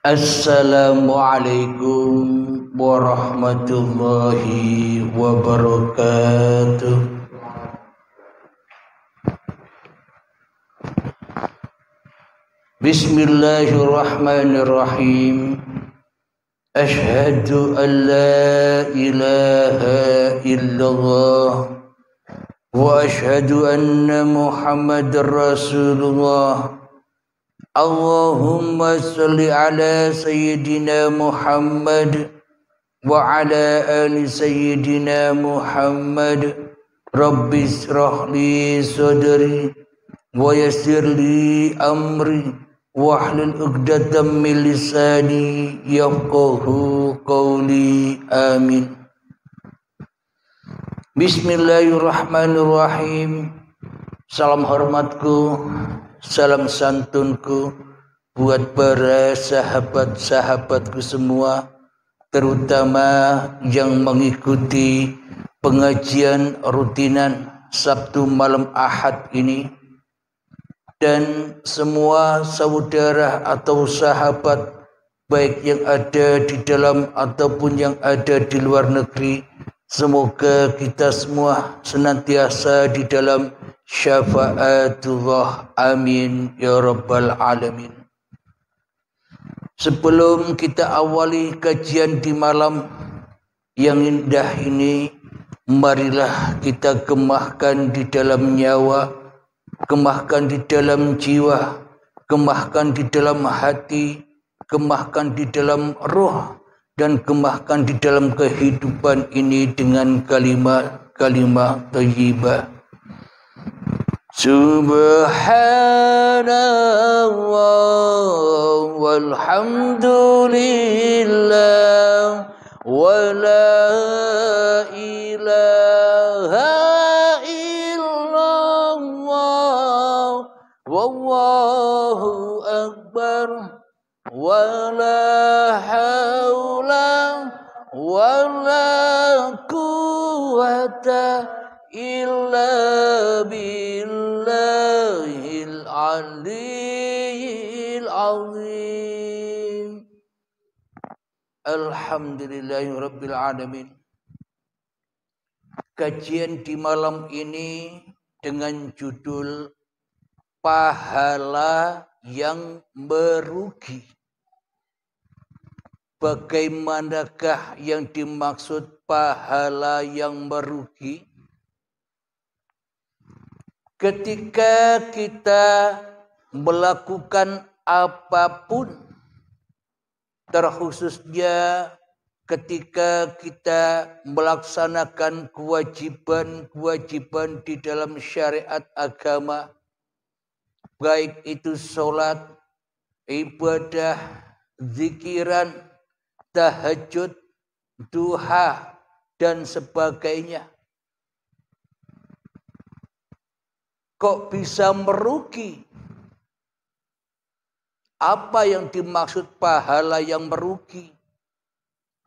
Assalamualaikum warahmatullahi wabarakatuh. Bismillahirrahmanirrahim. Ashhadu an la ilaha illallah wa ashhadu anna Muhammadar Rasulullah. Allahumma salli ala sayyidina Muhammad wa ala ali sayyidina Muhammad. Rabbi israh li sadri wa yassir li amri wahlul 'uqdatam min lisani yafqahu qawli. Amin. Bismillahirrahmanirrahim. Salam hormatku, salam santunku buat para sahabat-sahabatku semua, terutama yang mengikuti pengajian rutinan Sabtu malam Ahad ini, dan semua saudara atau sahabat baik yang ada di dalam ataupun yang ada di luar negeri. Semoga kita semua senantiasa di dalam syafaatullah. Amin ya rabbal alamin. Sebelum kita awali kajian di malam yang indah ini, marilah kita gemahkan di dalam nyawa, gemahkan di dalam jiwa, gemahkan di dalam hati, gemahkan di dalam roh, dan gemahkan di dalam kehidupan ini dengan kalimat thayyibah. Subhanallah walhamdulillah wa la ilaha illallah wallahu akbar wa la hawla wa la quwwata illa billahil aliyyil azim. Alhamdulillahi rabbil alamin. Kajian di malam ini dengan judul pahala yang merugi. Bagaimanakah yang dimaksud pahala yang merugi? Ketika kita melakukan apapun, terkhususnya ketika kita melaksanakan kewajiban-kewajiban di dalam syariat agama, baik itu sholat, ibadah, zikiran, tahajud, duha, dan sebagainya. Kok bisa merugi? Apa yang dimaksud pahala yang merugi?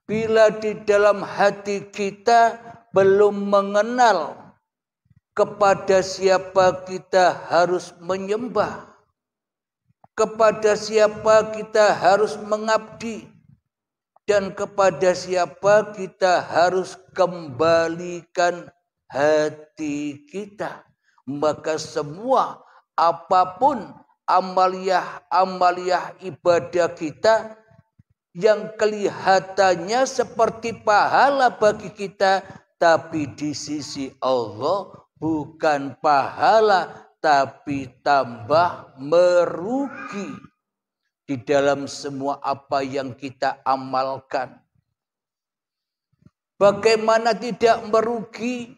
Bila di dalam hati kita belum mengenal kepada siapa kita harus menyembah, kepada siapa kita harus mengabdi, dan kepada siapa kita harus kembalikan hati kita, maka semua apapun amaliyah ibadah kita yang kelihatannya seperti pahala bagi kita, tapi di sisi Allah bukan pahala, tapi tambah merugi di dalam semua apa yang kita amalkan. Bagaimana tidak merugi?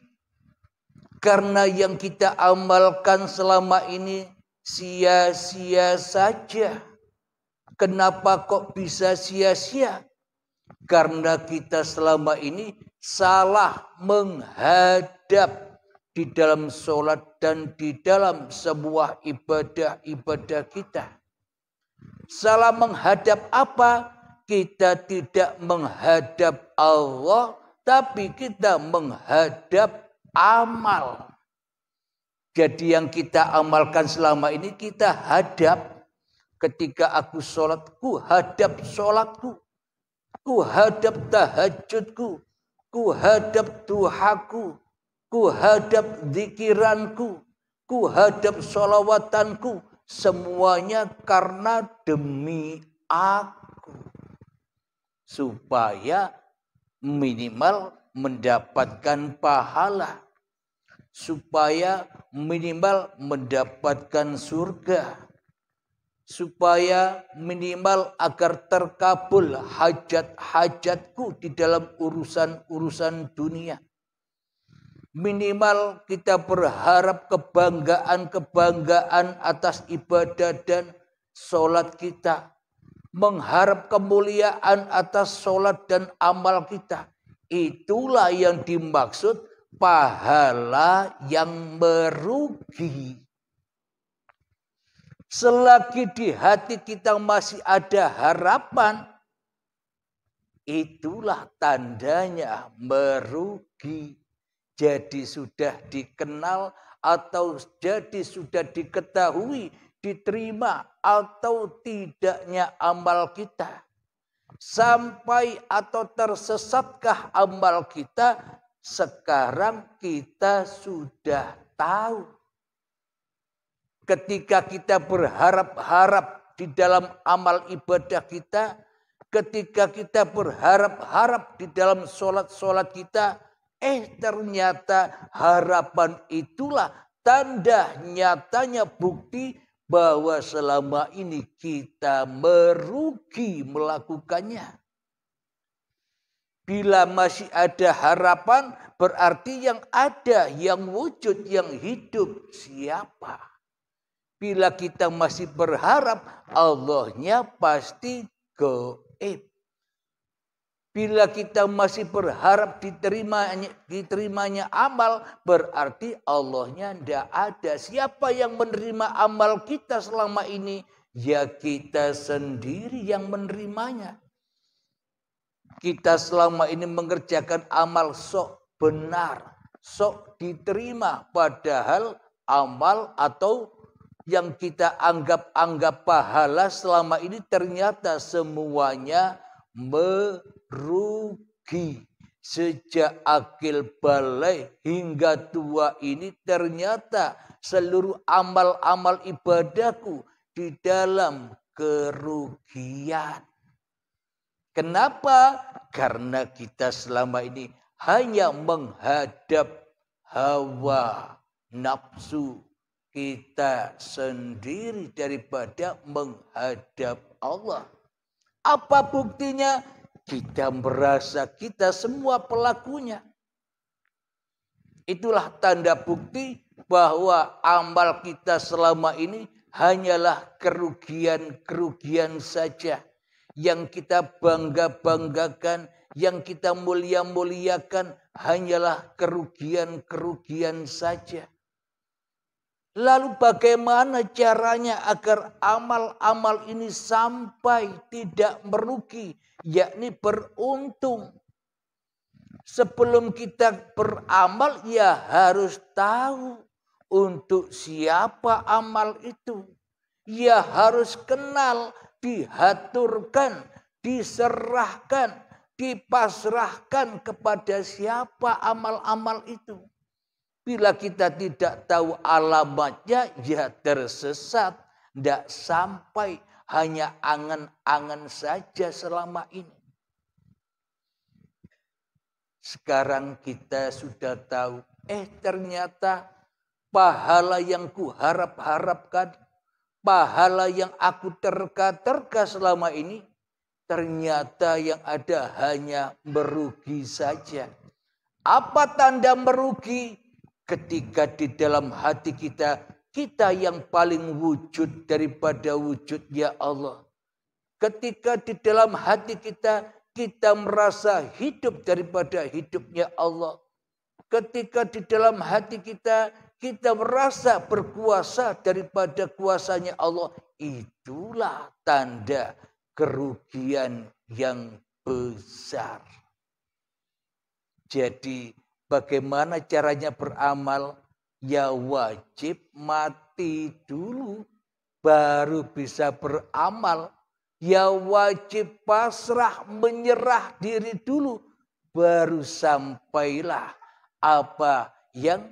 Karena yang kita amalkan selama ini sia-sia saja. Kenapa kok bisa sia-sia? Karena kita selama ini salah menghadap di dalam sholat dan di dalam sebuah ibadah-ibadah kita. Salah menghadap apa? Kita tidak menghadap Allah, tapi kita menghadap amal. Jadi yang kita amalkan selama ini kita hadap. Ketika aku sholat, ku hadap sholatku, ku hadap tahajudku, ku hadap duhaku, ku hadap zikiranku, ku hadap sholawatanku. Semuanya karena demi aku. Supaya minimal mendapatkan pahala. Supaya minimal mendapatkan surga. Supaya minimal agar terkabul hajat-hajatku di dalam urusan-urusan dunia. Minimal kita berharap kebanggaan-kebanggaan atas ibadah dan sholat kita. Mengharap kemuliaan atas sholat dan amal kita. Itulah yang dimaksud pahala yang merugi. Selagi di hati kita masih ada harapan, itulah tandanya merugi. Jadi sudah dikenal atau jadi sudah diketahui, diterima atau tidaknya amal kita. Sampai atau tersesatkah amal kita, sekarang kita sudah tahu. Ketika kita berharap-harap di dalam amal ibadah kita, ketika kita berharap-harap di dalam sholat-sholat kita, ternyata harapan itulah tanda nyatanya bukti bahwa selama ini kita merugi melakukannya. Bila masih ada harapan, berarti yang ada, yang wujud, yang hidup siapa? Bila kita masih berharap, Allahnya pasti gaib. Bila kita masih berharap diterimanya amal, berarti Allahnya tidak ada. Siapa yang menerima amal kita selama ini? Ya kita sendiri yang menerimanya. Kita selama ini mengerjakan amal sok benar, sok diterima. Padahal amal atau yang kita anggap pahala selama ini ternyata semuanya merugi. Sejak akil balai hingga tua ini ternyata seluruh amal-amal ibadahku di dalam kerugian. Kenapa? Karena kita selama ini hanya menghadap hawa nafsu kita sendiri daripada menghadap Allah. Apa buktinya? Kita merasa kita semua pelakunya. Itulah tanda bukti bahwa amal kita selama ini hanyalah kerugian-kerugian saja. Yang kita bangga-banggakan, yang kita mulia-muliakan hanyalah kerugian-kerugian saja. Lalu bagaimana caranya agar amal-amal ini sampai tidak merugi, yakni beruntung? Sebelum kita beramal, ya harus tahu untuk siapa amal itu. Ya harus kenal, dihaturkan, diserahkan, dipasrahkan kepada siapa amal-amal itu. Bila kita tidak tahu alamatnya, ya tersesat. Tidak sampai, hanya angan-angan saja selama ini. Sekarang kita sudah tahu, ternyata pahala yang kuharap-harapkan, pahala yang aku terka-terka selama ini, ternyata yang ada hanya merugi saja. Apa tanda merugi? Ketika di dalam hati kita, kita yang paling wujud daripada wujudnya Allah. Ketika di dalam hati kita, kita merasa hidup daripada hidupnya Allah. Ketika di dalam hati kita, kita merasa berkuasa daripada kuasanya Allah. Itulah tanda kerugian yang besar. Jadi bagaimana caranya beramal? Ya wajib mati dulu. baru bisa beramal. Ya wajib pasrah, menyerah diri dulu, baru sampailah apa yang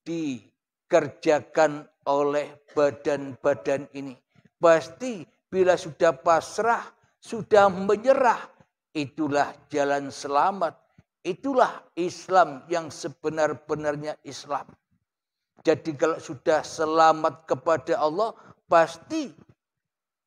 dikerjakan oleh badan-badan ini. Pasti bila sudah pasrah, sudah menyerah, itulah jalan selamat. Itulah Islam yang sebenar-benarnya Islam. Jadi kalau sudah selamat kepada Allah, pasti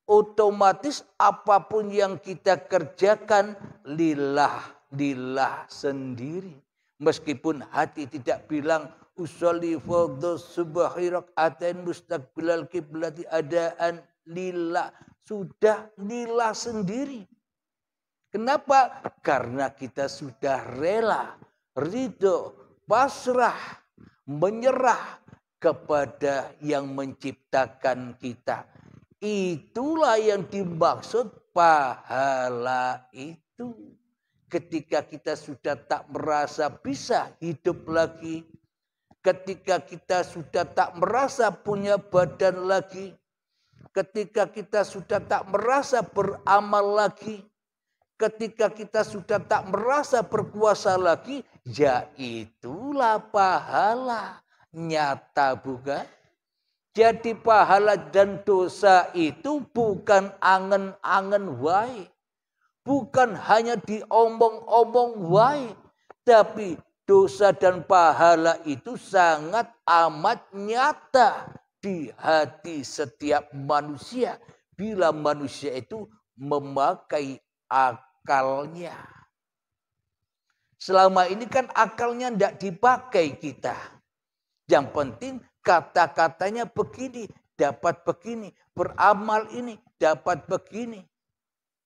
otomatis apapun yang kita kerjakan lillah sendiri. Meskipun hati tidak bilang usolli fardhu subhi rakaatain mustaqbilal kiblati adaan lillah, sudah lillah sendiri. Kenapa? Karena kita sudah rela, ridho, pasrah, menyerah kepada yang menciptakan kita. Itulah yang dimaksud pahala itu. Ketika kita sudah tak merasa bisa hidup lagi, ketika kita sudah tak merasa punya badan lagi, ketika kita sudah tak merasa beramal lagi, ketika kita sudah tak merasa berkuasa lagi, ya itulah pahala nyata, bukan? Jadi pahala dan dosa itu bukan angen-angen wae. Bukan hanya diomong-omong wae. Tapi dosa dan pahala itu sangat amat nyata di hati setiap manusia. Bila manusia itu memakai akalnya. Selama ini kan akalnya tidak dipakai kita. Yang penting kata-katanya begini, dapat begini. Beramal ini, dapat begini.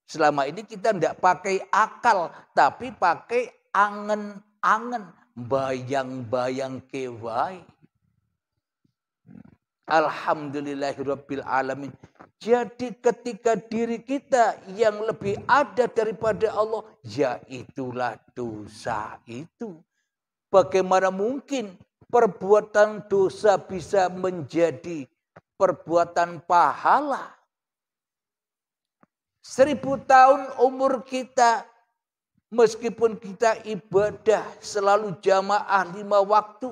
Selama ini kita tidak pakai akal, tapi pakai angen-angen. Bayang-bayang kewai. Alhamdulillahirabbil alamin. Jadi ketika diri kita yang lebih ada daripada Allah, ya itulah dosa itu. Bagaimana mungkin perbuatan dosa bisa menjadi perbuatan pahala? 1000 tahun umur kita, meskipun kita ibadah selalu jamaah 5 waktu,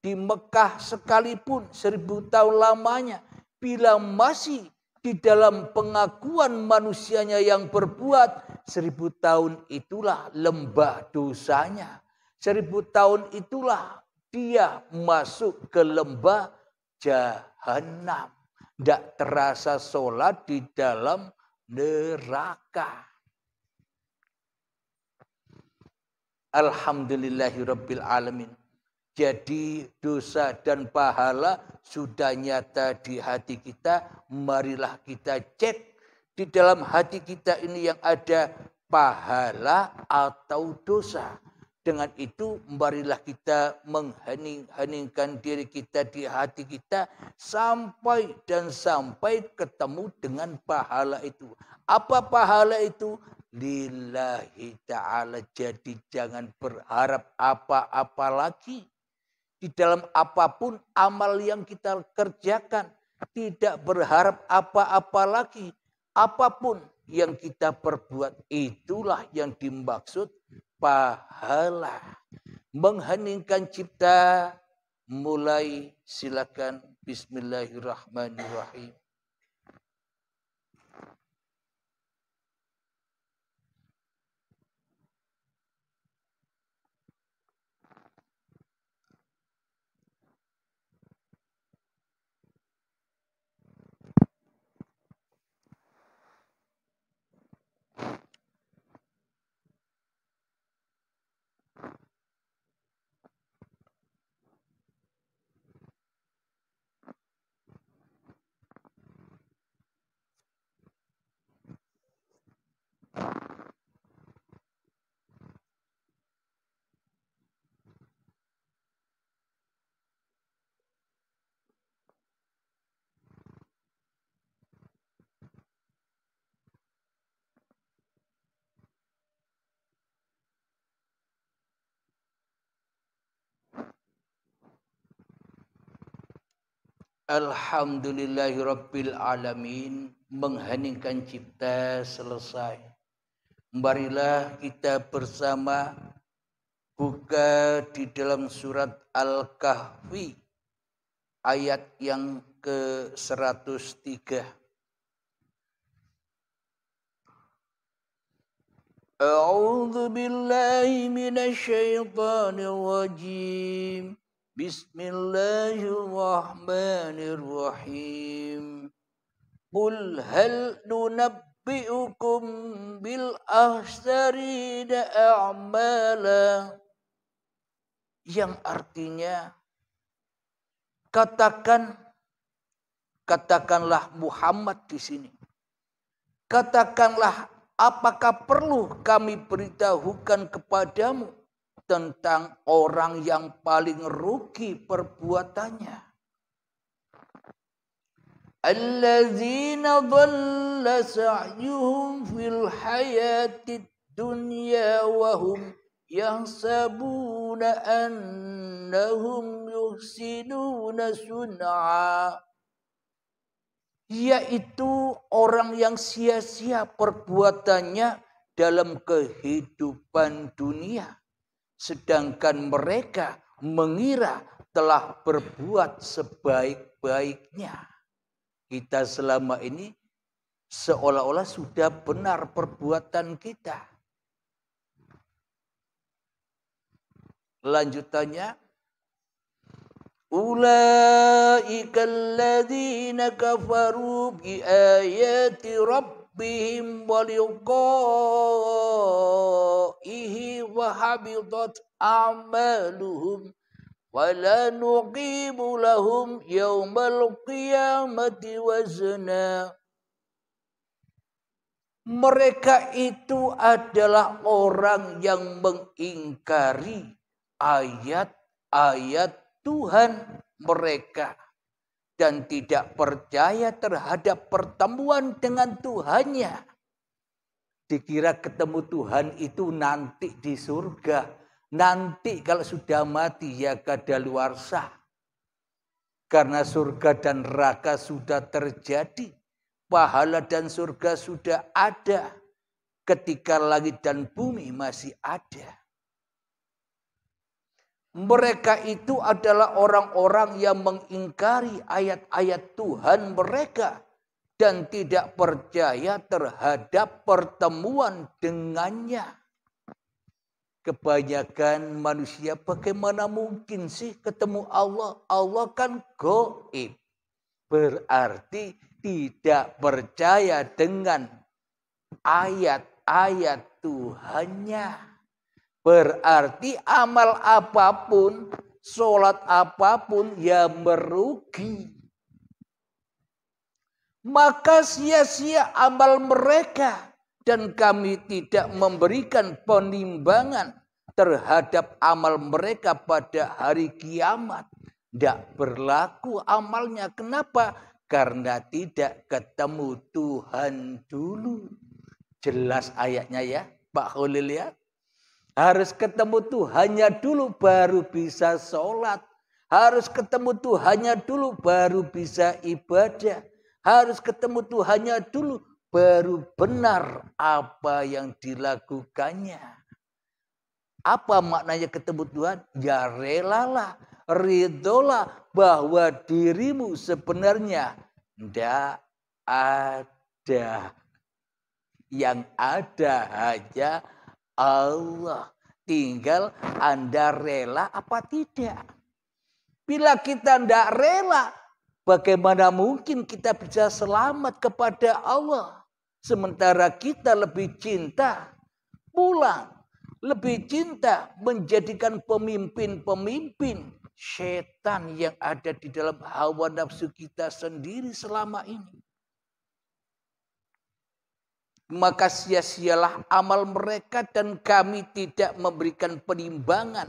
di Mekah sekalipun 1000 tahun lamanya, bila masih di dalam pengakuan manusianya yang berbuat, 1000 tahun itulah lembah dosanya. 1000 tahun itulah dia masuk ke lembah jahanam. Tidak terasa sholat di dalam neraka. Alhamdulillahirabbil alamin. Jadi dosa dan pahala sudah nyata di hati kita. Marilah kita cek di dalam hati kita ini yang ada pahala atau dosa. Dengan itu marilah kita menghening-heningkan diri kita di hati kita sampai ketemu dengan pahala itu. Apa pahala itu? Lillahi ta'ala. Jadi jangan berharap apa-apa lagi. Di dalam apapun amal yang kita kerjakan, tidak berharap apa-apa lagi. Apapun yang kita perbuat, itulah yang dimaksud pahala. Mengheningkan cipta, mulai silakan. Bismillahirrahmanirrahim. Alhamdulillahirabbil alamin. Mengheningkan cipta selesai. Marilah kita bersama buka di dalam surat Al-Kahfi ayat yang ke-103. A'udzu billahi minasyaitonir rajim. Bismillahirrahmanirrahim. Qul hal nunabbi'ukum bil akhsarina a'mala. Yang artinya katakanlah Muhammad di sini. Katakanlah, apakah perlu kami beritahukan kepadamu tentang orang yang paling rugi perbuatannya? Alladzina dhalla sa'yuhum fil hayatid dunya wa hum yahsabuna annahum yuhsinuna sun'a. Yaitu orang yang sia-sia perbuatannya dalam kehidupan dunia, sedangkan mereka mengira telah berbuat sebaik-baiknya. Kita selama ini seolah-olah sudah benar perbuatan kita. Lanjutannya, ulaika alladzina kafaru bi ayati rabbihim wa liqa'ihi wa habitat a'maluhum wala nuqimu lahum yaumal qiyamati wazna. Mereka itu adalah orang yang mengingkari ayat-ayat Tuhan mereka dan tidak percaya terhadap pertemuan dengan Tuhannya. Dikira ketemu Tuhan itu nanti di surga. Nanti kalau sudah mati ya kadaluarsa. Karena surga dan neraka sudah terjadi. Pahala dan surga sudah ada. Ketika langit dan bumi masih ada. Mereka itu adalah orang-orang yang mengingkari ayat-ayat Tuhan mereka. Dan tidak percaya terhadap pertemuan dengannya. Kebanyakan manusia bagaimana mungkin sih ketemu Allah? Allah kan gaib. Berarti tidak percaya dengan ayat-ayat Tuhannya. Berarti amal apapun, sholat apapun ya merugi. Maka sia-sia amal mereka. Dan kami tidak memberikan penimbangan terhadap amal mereka pada hari kiamat. Tidak berlaku amalnya. Kenapa? Karena tidak ketemu Tuhan dulu. Jelas ayatnya ya Pak Khalil ya. Harus ketemu Tuhannya dulu baru bisa sholat. Harus ketemu Tuhannya dulu baru bisa ibadah. Harus ketemu Tuhannya dulu baru benar apa yang dilakukannya. Apa maknanya ketemu Tuhan? Ya relalah, ridolah bahwa dirimu sebenarnya tidak ada. Yang ada hanya Allah. Tinggal Anda rela apa tidak. Bila kita tidak rela, bagaimana mungkin kita bisa selamat kepada Allah? Sementara kita lebih cinta pulang. Lebih cinta menjadikan pemimpin-pemimpin setan yang ada di dalam hawa nafsu kita sendiri selama ini. Maka sia-sialah amal mereka dan kami tidak memberikan penimbangan.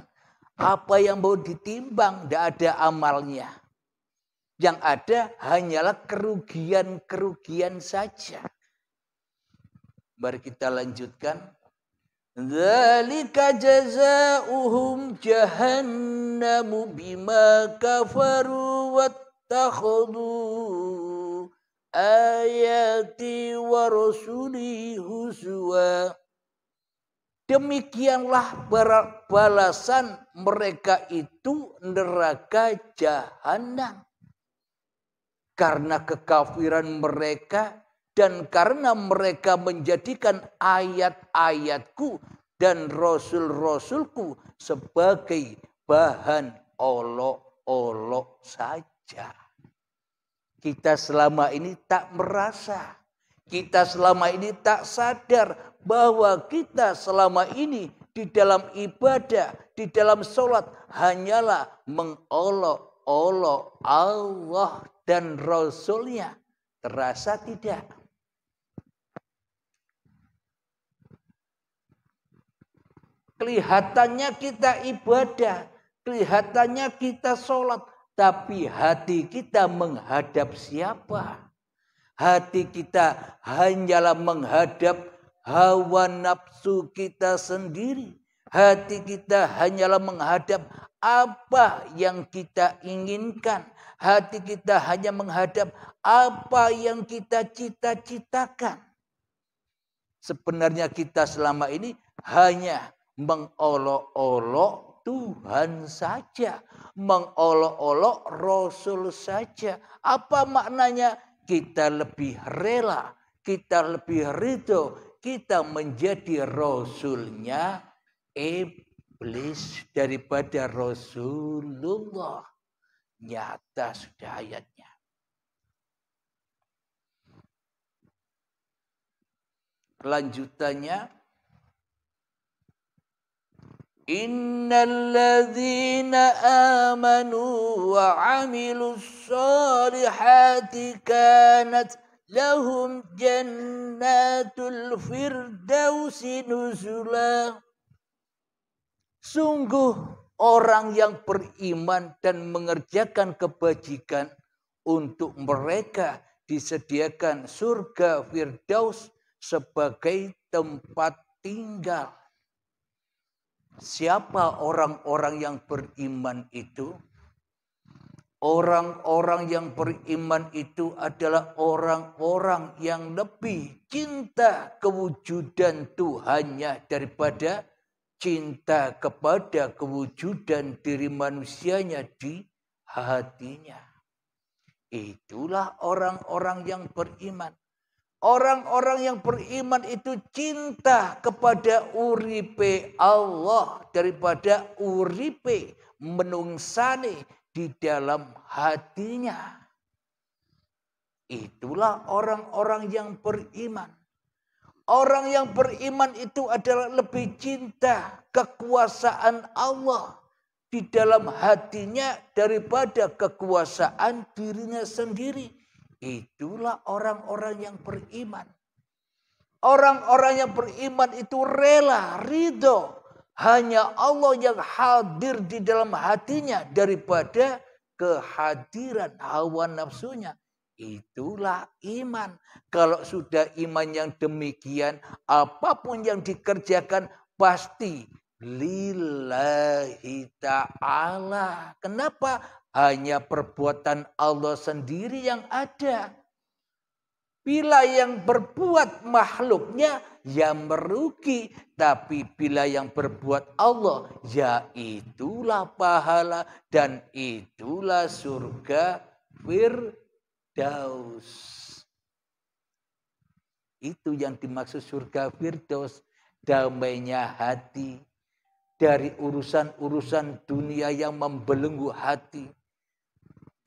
Apa yang mau ditimbang, tidak ada amalnya. Yang ada hanyalah kerugian-kerugian saja. Mari kita lanjutkan. Dzalika jazaohum jahannamu bima kafaru takhudhu ayati wa rasuli huzwa. Demikianlah balasan mereka itu neraka jahanam. Karena kekafiran mereka dan karena mereka menjadikan ayat-ayatku dan rasul-rasulku sebagai bahan olok-olok saja. Kita selama ini tak merasa, kita selama ini tak sadar bahwa kita selama ini di dalam ibadah, di dalam sholat hanyalah mengolok-olok Allah dan Rasulnya. Terasa tidak? Kelihatannya kita ibadah, kelihatannya kita sholat, tapi hati kita menghadap siapa? Hati kita hanyalah menghadap hawa nafsu kita sendiri. Hati kita hanyalah menghadap apa yang kita inginkan. Hati kita hanya menghadap apa yang kita cita-citakan. Sebenarnya kita selama ini hanya mengolok-olok Tuhan saja. Mengolok-olok Rasul saja. Apa maknanya? Kita lebih rela, kita lebih ridho, kita menjadi Rasulnya iblis daripada Rasulullah. Nyata sudah ayatnya. Lanjutannya, innalladzina amanu wa amilus solihati kanat lahum jannatul firdausi nuzula. Sungguh orang yang beriman dan mengerjakan kebajikan, untuk mereka disediakan surga Firdaus sebagai tempat tinggal. Siapa orang-orang yang beriman itu? Orang-orang yang beriman itu adalah orang-orang yang lebih cinta kewujudan Tuhannya daripada cinta kepada kewujudan diri manusianya di hatinya. Itulah orang-orang yang beriman. Orang-orang yang beriman itu cinta kepada uripe Allah daripada uripe menungsane di dalam hatinya. Itulah orang-orang yang beriman. Orang yang beriman itu adalah lebih cinta kekuasaan Allah di dalam hatinya daripada kekuasaan dirinya sendiri. Itulah orang-orang yang beriman. Orang-orang yang beriman itu rela, ridho. Hanya Allah yang hadir di dalam hatinya daripada kehadiran hawa nafsunya. Itulah iman. Kalau sudah iman yang demikian, apapun yang dikerjakan pasti lillahi ta'ala. Kenapa? Hanya perbuatan Allah sendiri yang ada. Bila yang berbuat makhluknya, ya merugi. Tapi bila yang berbuat Allah, ya itulah pahala dan itulah surga Firdaus. Itu yang dimaksud surga Firdaus. Damainya hati dari urusan-urusan dunia yang membelenggu hati.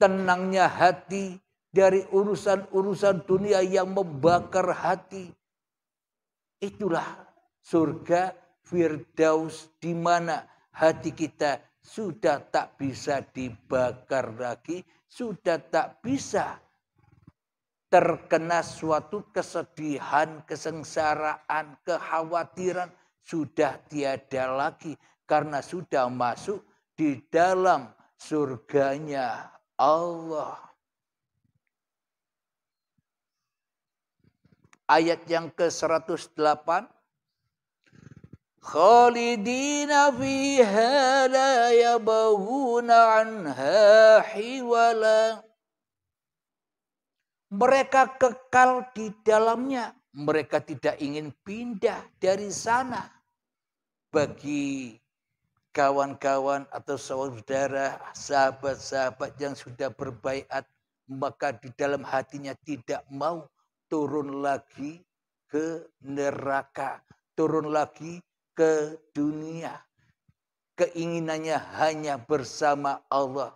Tenangnya hati dari urusan-urusan dunia yang membakar hati. Itulah surga Firdaus di mana hati kita sudah tak bisa dibakar lagi, sudah tak bisa terkena suatu kesedihan, kesengsaraan, kekhawatiran, sudah tiada lagi karena sudah masuk di dalam surganya Allah. Ayat yang ke-108. Khalidina fiha la yabghuna anha hiwala. Mereka kekal di dalamnya. Mereka tidak ingin pindah dari sana. Bagi kawan-kawan atau saudara, sahabat-sahabat yang sudah berbaiat, maka di dalam hatinya tidak mau turun lagi ke neraka, turun lagi ke dunia. Keinginannya hanya bersama Allah,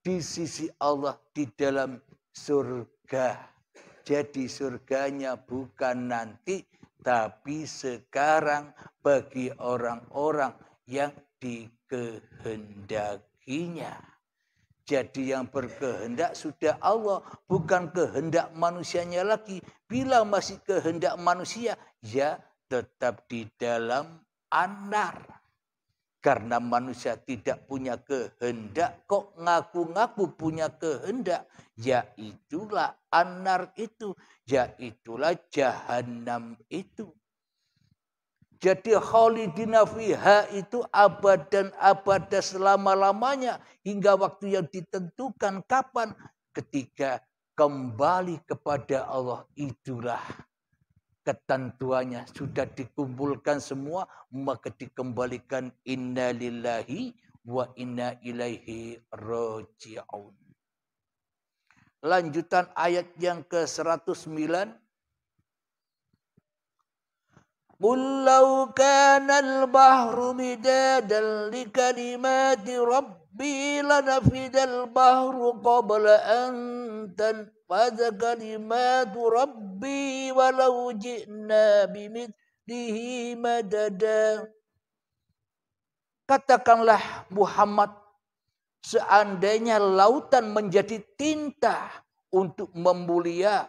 di sisi Allah, di dalam surga. Jadi surganya bukan nanti, tapi sekarang bagi orang-orang yang dikehendakinya. Jadi yang berkehendak sudah Allah, bukan kehendak manusianya lagi. Bila masih kehendak manusia, ya tetap di dalam anar. Karena manusia tidak punya kehendak, kok ngaku-ngaku punya kehendak. Ya itulah anar itu, ya itulah jahanam itu. Jadi khalidina fiha itu abad dan abada selama-lamanya. Hingga waktu yang ditentukan kapan. Ketika kembali kepada Allah, itulah ketentuannya. Sudah dikumpulkan semua, maka dikembalikan inna lillahi wa inna ilaihi raji'un. Lanjutan ayat yang ke-109. Qul law kana al-bahru midadan li kalimati rabbi lanafidal bahru qabla an tanfadha kalimatu rabbi walau ji'na bimithlihi madada. Katakanlah Muhammad, seandainya lautan menjadi tinta untuk memulia,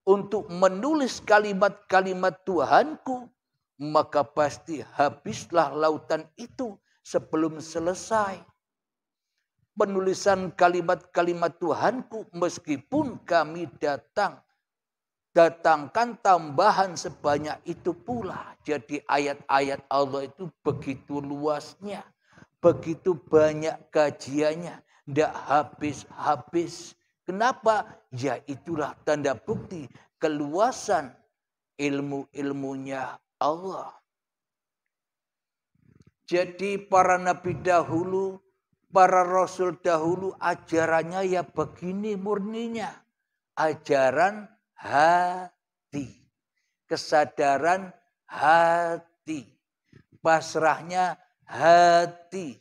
untuk menulis kalimat-kalimat Tuhanku, maka pasti habislah lautan itu sebelum selesai penulisan kalimat-kalimat Tuhanku, meskipun kami datangkan tambahan sebanyak itu pula. Jadi ayat-ayat Allah itu begitu luasnya, begitu banyak kajiannya, tidak habis-habis. Kenapa? Ya itulah tanda bukti keluasan ilmu-ilmunya Allah. Jadi para nabi dahulu, para rasul dahulu ajarannya ya begini murninya. Ajaran hati, kesadaran hati, pasrahnya hati,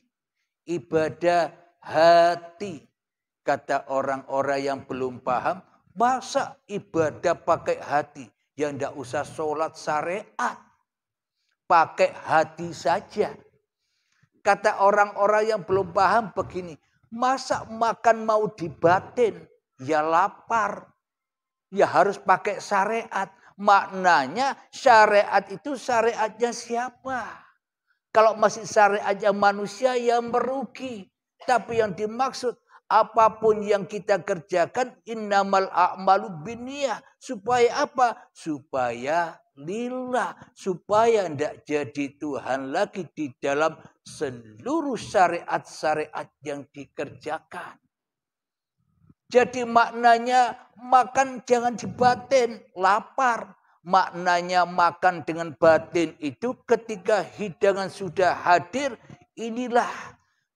ibadah hati. Kata orang-orang yang belum paham, masa ibadah pakai hati? Yang tidak usah sholat syariat, pakai hati saja. Kata orang-orang yang belum paham begini, masa makan mau dibatin? Ya lapar, ya harus pakai syariat. Maknanya syariat itu syariatnya siapa? Kalau masih syariatnya manusia yang merugi. Tapi yang dimaksud, apapun yang kita kerjakan, innamal a'malu binniyah. Supaya apa? Supaya lillah. Supaya tidak jadi Tuhan lagi di dalam seluruh syariat-syariat yang dikerjakan. Jadi maknanya makan jangan dibatin, lapar. Maknanya makan dengan batin itu ketika hidangan sudah hadir, inilah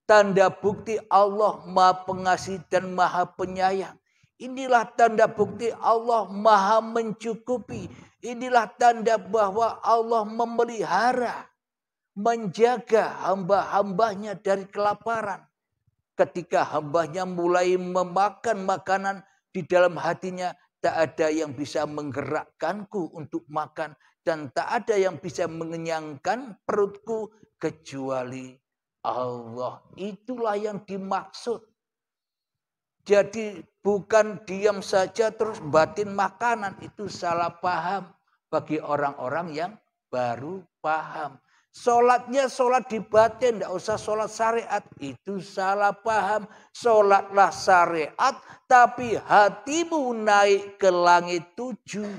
tanda bukti Allah Maha Pengasih dan Maha Penyayang. Inilah tanda bukti Allah Maha Mencukupi. Inilah tanda bahwa Allah memelihara, menjaga hamba-hambanya dari kelaparan. Ketika hambanya mulai memakan makanan, di dalam hatinya tak ada yang bisa menggerakkanku untuk makan. Dan tak ada yang bisa mengenyangkan perutku kecuali Allah. Itulah yang dimaksud. Jadi bukan diam saja terus batin makanan. Itu salah paham bagi orang-orang yang baru paham. Sholatnya sholat di batin, tidak usah sholat syariat. Itu salah paham. Sholatlah syariat, tapi hatimu naik ke langit 7.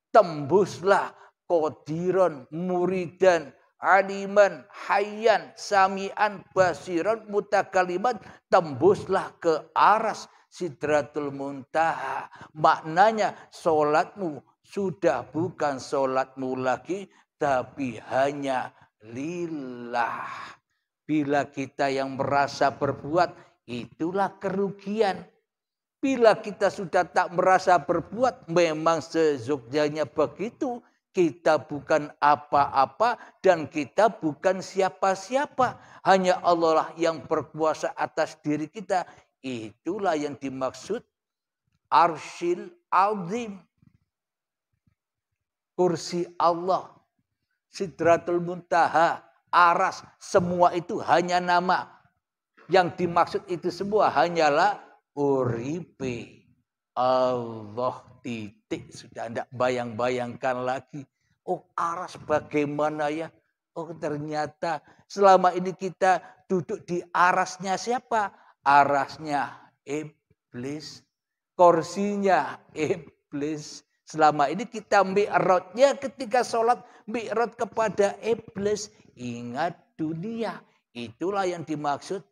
Tembuslah qadiran, muridan, aliman, hayyan, samian, basiran, mutakaliman. Tembuslah ke aras Sidratul Muntaha. Maknanya sholatmu sudah bukan sholatmu lagi, tapi hanya lillah. Bila kita yang merasa berbuat, itulah kerugian. Bila kita sudah tak merasa berbuat, memang sejujurnya begitu. Kita bukan apa-apa dan kita bukan siapa-siapa. Hanya Allah lah yang berkuasa atas diri kita. Itulah yang dimaksud Arsyil Azim. Kursi Allah, Sidratul Muntaha, Aras, semua itu hanya nama. Yang dimaksud itu semua hanyalah uripe. Allah titik. Sudah tidak bayang-bayangkan lagi. Oh, Aras bagaimana ya? Oh, ternyata selama ini kita duduk di arasnya siapa? Arasnya iblis. Kursinya iblis. Selama ini kita mi'rajnya ketika sholat, mi'raj kepada iblis. Ingat dunia. Itulah yang dimaksud.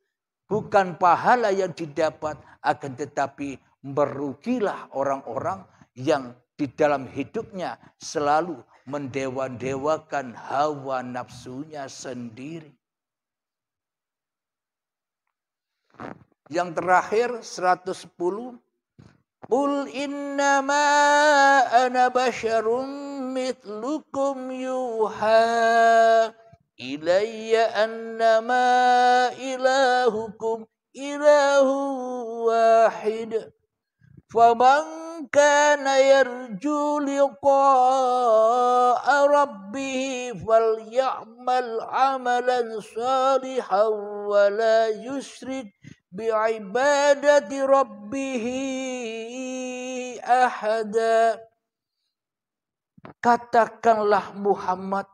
Bukan pahala yang didapat, akan tetapi merugilah orang-orang yang di dalam hidupnya selalu mendewa-dewakan hawa nafsunya sendiri. Yang terakhir 110. Qul innama ana basyarum mithlukum yuha ilayya annama ilahukum ilahu wahid. Faman kana yarju liqa'a rabbih falyamal amalan salihan wa la yusyrik bi'ibadati rabbih ahada. Katakanlah Muhammad,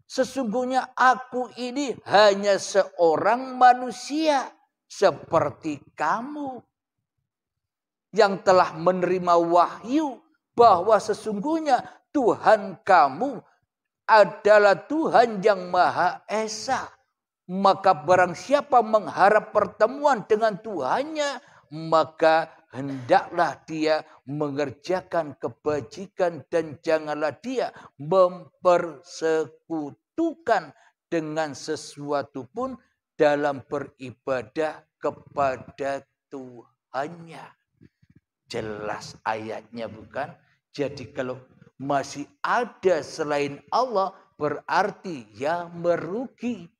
sesungguhnya aku ini hanya seorang manusia seperti kamu yang telah menerima wahyu bahwa sesungguhnya Tuhan kamu adalah Tuhan yang Maha Esa. Maka barang siapa mengharap pertemuan dengan Tuhannya, maka hendaklah dia mengerjakan kebajikan dan janganlah dia mempersekutukan dengan sesuatu pun dalam beribadah kepada Tuhannya. Jelas ayatnya bukan? Jadi kalau masih ada selain Allah berarti ya merugi.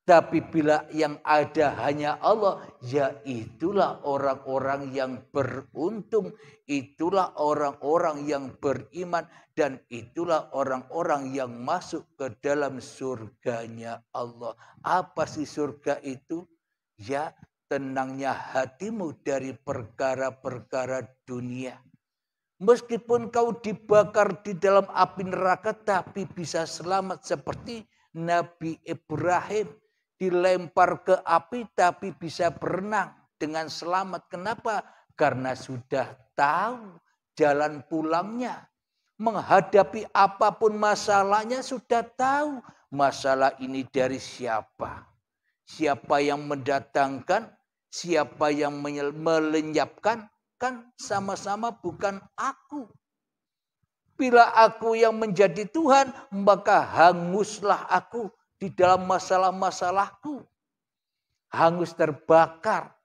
Tapi bila yang ada hanya Allah, ya itulah orang-orang yang beruntung, itulah orang-orang yang beriman, dan itulah orang-orang yang masuk ke dalam surganya Allah. Apa sih surga itu? Ya, tenangnya hatimu dari perkara-perkara dunia. Meskipun kau dibakar di dalam api neraka, tapi bisa selamat seperti Nabi Ibrahim. Dilempar ke api tapi bisa berenang dengan selamat. Kenapa? Karena sudah tahu jalan pulangnya. Menghadapi apapun masalahnya sudah tahu. Masalah ini dari siapa? Siapa yang mendatangkan? Siapa yang melenyapkan? Kan sama-sama bukan aku. Bila aku yang menjadi Tuhan, maka hanguslah aku di dalam masalah-masalahku. Hangus terbakar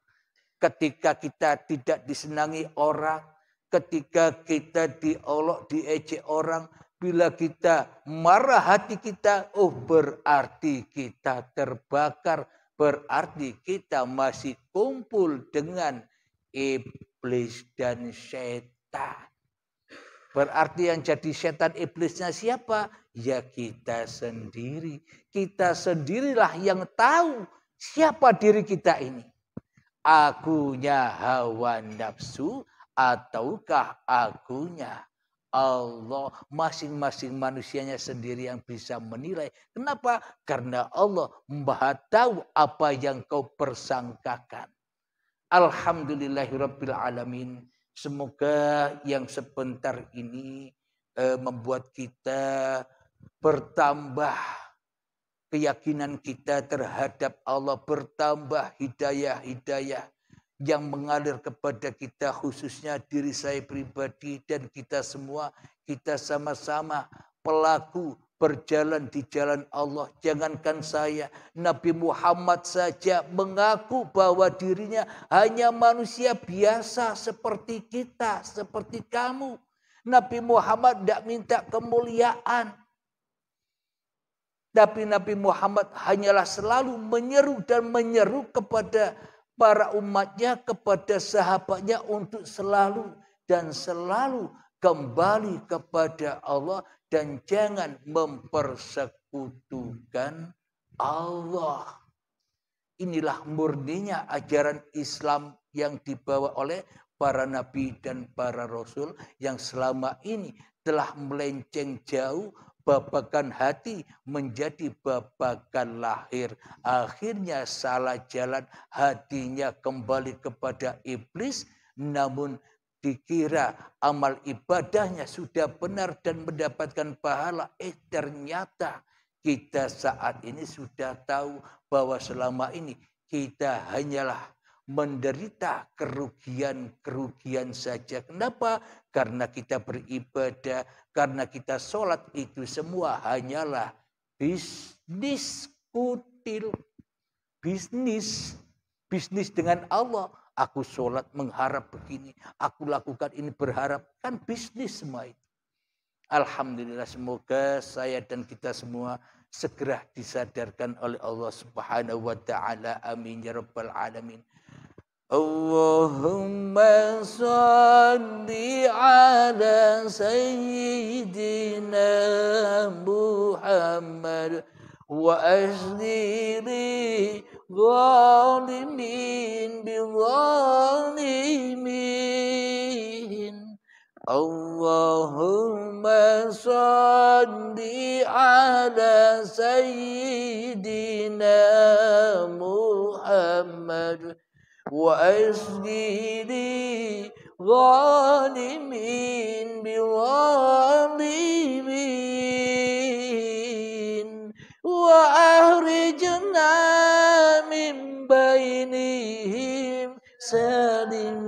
ketika kita tidak disenangi orang, ketika kita diolok, diejek orang. Bila kita marah hati kita, oh berarti kita terbakar. Berarti kita masih kumpul dengan iblis dan setan. Berarti yang jadi setan iblisnya siapa? Ya kita sendiri. Kita sendirilah yang tahu siapa diri kita ini. Akunya hawa nafsu ataukah akunya Allah? Masing-masing manusianya sendiri yang bisa menilai. Kenapa? Karena Allah Maha tahu apa yang kau persangkakan. Alhamdulillahirabbil alamin. Semoga yang sebentar ini membuat kita bertambah keyakinan kita terhadap Allah, bertambah hidayah-hidayah. yang mengalir kepada kita, khususnya diri saya pribadi dan kita semua. Kita sama-sama pelaku berjalan di jalan Allah. Jangankan saya, Nabi Muhammad saja mengaku bahwa dirinya hanya manusia biasa seperti kita, seperti kamu. Nabi Muhammad tidak minta kemuliaan. Tapi Nabi Muhammad hanyalah selalu menyeru dan menyeru kepada para umatnya, kepada sahabatnya untuk selalu dan selalu kembali kepada Allah dan jangan mempersekutukan Allah. Inilah murninya ajaran Islam yang dibawa oleh para nabi dan para rasul yang selama ini telah melenceng jauh, babakan hati menjadi babakan lahir. Akhirnya salah jalan, hatinya kembali kepada iblis, namun dikira amal ibadahnya sudah benar dan mendapatkan pahala. Ternyata kita saat ini sudah tahu bahwa selama ini kita hanyalah menderita kerugian-kerugian saja. Kenapa? Karena kita beribadah, karena kita sholat, itu semua hanyalah bisnis kutil. Bisnis dengan Allah. Aku sholat mengharap begini, aku lakukan ini berharap. Kan bisnis semua itu. Alhamdulillah, semoga saya dan kita semua segera disadarkan oleh Allah Subhanahu wa taala. Amin ya rabbal alamin. Allahumma salli ala sayyidina Muhammad wa asdiri zalimin bi zalimin. Allahumma salli ala sayyidina Muhammad wa asdiri zalimin bi zalimin wa ahrijna min bainihim salimin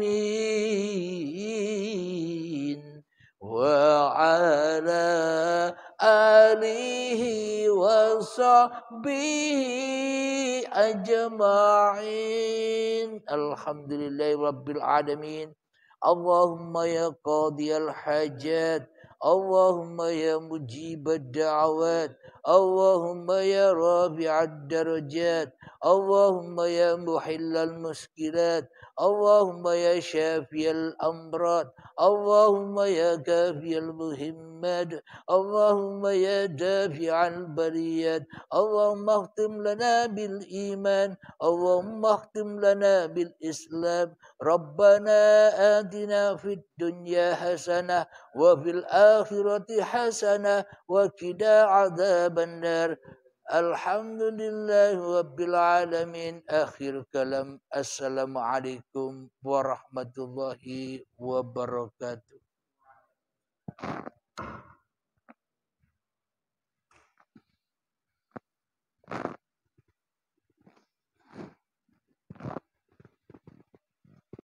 wa ala alihi wa sahbihi ajma'in. Alhamdulillahi rabbil alamin. Allahumma ya qadiyal hajat, Allahumma ya mujibad da'awat, Allahumma ya rafi'ad darajat, Allahumma ya muhillal muskilat, Allahumma ya syafiyal amrad, Allahumma ya kafiyal muhimmad, Allahumma ya dafi'al bariyat, Allahumma akhtim lana bil iman, Allahumma akhtim lana bil islam. Rabbana atina fid dunya hasanah wa fil akhirati hasanah wa qina adzaban nar. Alhamdulillahi rabbil alamin. Akhir kalam. Assalamualaikum warahmatullahi wabarakatuh.